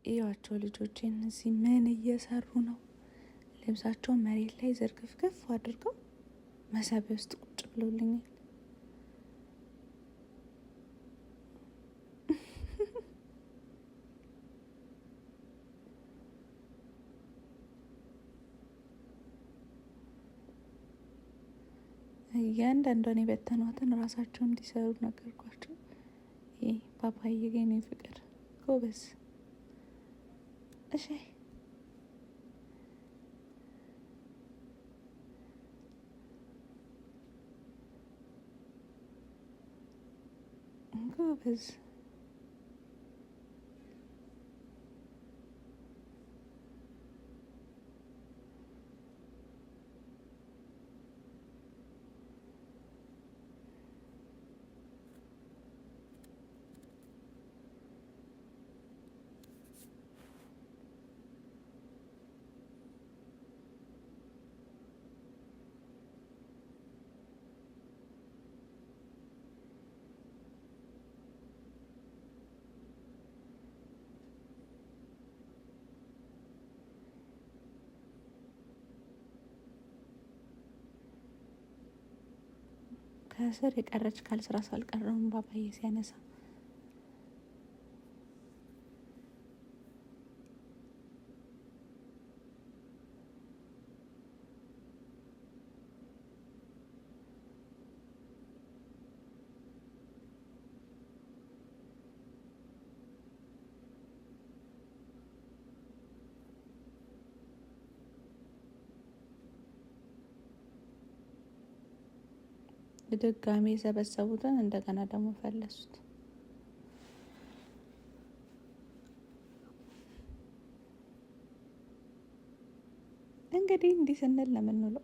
እዩዋቸው ልጆቼ እነዚህ ምን እየሰሩ ነው? ልብሳቸውን መሬት ላይ ዘርግፍግፍ አድርገው መሳቢያ ውስጥ ቁጭ ብሎልኛል። እያንዳንዷን የበተኗትን ራሳቸው እንዲሰሩ ነገርኳቸው። ይህ ፓፓዬ ግን ፍቅር ጎበዝ። እሺ ጎበዝ። ከስር የቀረች ካልስራ ሳልቀረውም ባባዬ ሲያነሳ ድጋሜ የሰበሰቡትን እንደገና ደግሞ ፈለሱት። እንግዲህ እንዲህ ስንል ነው የምንውለው።